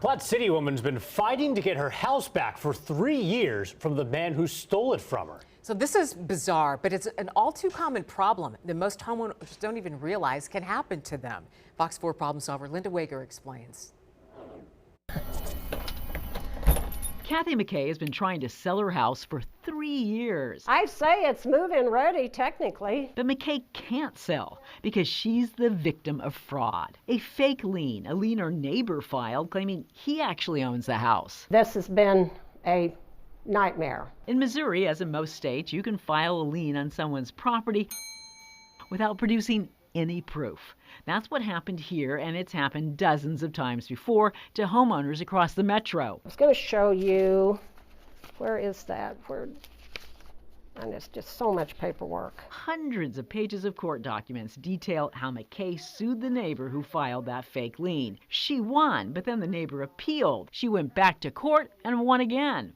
Platte City woman's been fighting to get her house back for 3 years from the man who stole it from her. So this is bizarre, but it's an all too common problem that most homeowners don't even realize can happen to them. Fox 4 problem solver Linda Wager explains. Kathy McKay has been trying to sell her house for 3 years. I say it's move-in ready, technically. But McKay can't sell because she's the victim of fraud. A fake lien, a lien her neighbor filed claiming he actually owns the house. This has been a nightmare. In Missouri, as in most states, you can file a lien on someone's property without producing any proof. That's what happened here, and it's happened dozens of times before to homeowners across the metro. I was going to show you, where is that? And it's just so much paperwork. Hundreds of pages of court documents detail how McKay sued the neighbor who filed that fake lien. She won, but then the neighbor appealed. She went back to court and won again.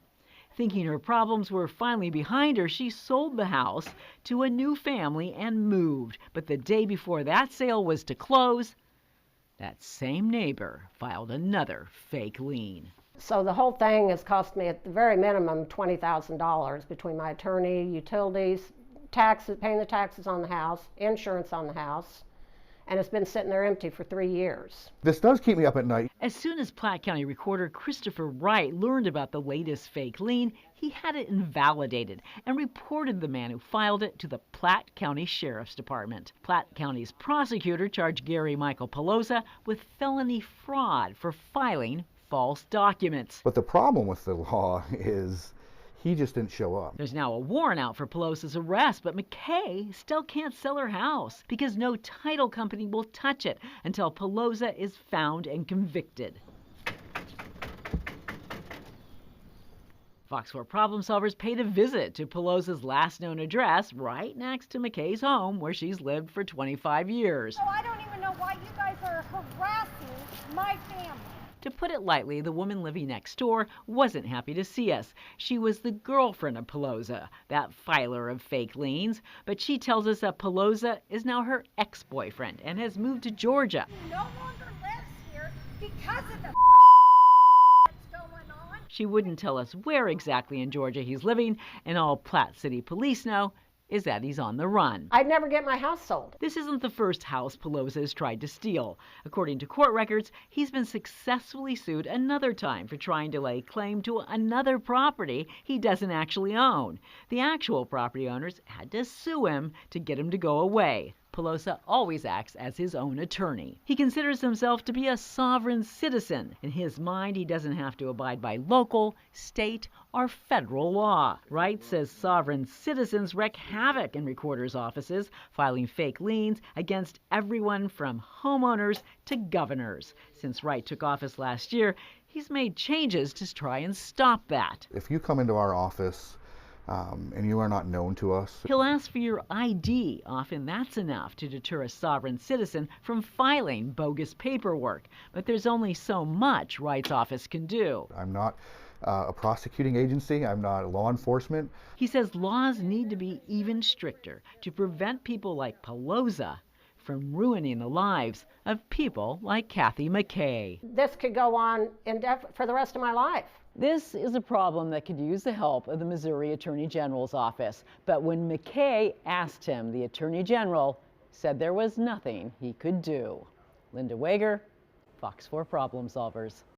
Thinking her problems were finally behind her, she sold the house to a new family and moved. But the day before that sale was to close, that same neighbor filed another fake lien. So the whole thing has cost me at the very minimum $20,000 between my attorney, utilities, taxes, paying the taxes on the house, insurance on the house, and it's been sitting there empty for 3 years. This does keep me up at night. As soon as Platte County Recorder Christopher Wright learned about the latest fake lien, he had it invalidated and reported the man who filed it to the Platte County Sheriff's Department. Platte County's prosecutor charged Gary Michael Pelosa with felony fraud for filing false documents. But the problem with the law is he just didn't show up. There's now a warrant out for Pelosa's arrest, but McKay still can't sell her house because no title company will touch it until Pelosa is found and convicted. Fox 4 problem solvers paid a visit to Pelosa's last known address right next to McKay's home where she's lived for 25 years. So I don't even know why you guys are harassing my family. To put it lightly, the woman living next door wasn't happy to see us. She was the girlfriend of Pelosa, that filer of fake liens. But she tells us that Pelosa is now her ex-boyfriend and has moved to Georgia. He no longer lives here because of the that's going on. She wouldn't tell us where exactly in Georgia he's living, and all Platte City police know is that he's on the run. I'd never get my house sold. This isn't the first house Pelosa has tried to steal. According to court records, he's been successfully sued another time for trying to lay claim to another property he doesn't actually own. The actual property owners had to sue him to get him to go away. Pelosa always acts as his own attorney. He considers himself to be a sovereign citizen. In his mind, he doesn't have to abide by local, state, or federal law. Wright says sovereign citizens wreak havoc in recorders' offices, filing fake liens against everyone from homeowners to governors. Since Wright took office last year, he's made changes to try and stop that. If you come into our office and you are not known to us, He'll ask for your ID. Often that's enough to deter a sovereign citizen from filing bogus paperwork. But there's only so much Wright's office can do. I'm not a prosecuting agency, I'm not law enforcement. He says laws need to be even stricter to prevent people like Pelosa from ruining the lives of people like Kathy McKay. This could go on for the rest of my life. This is a problem that could use the help of the Missouri Attorney General's office. But when McKay asked him, the Attorney General said there was nothing he could do. Linda Wager, Fox 4 Problem Solvers.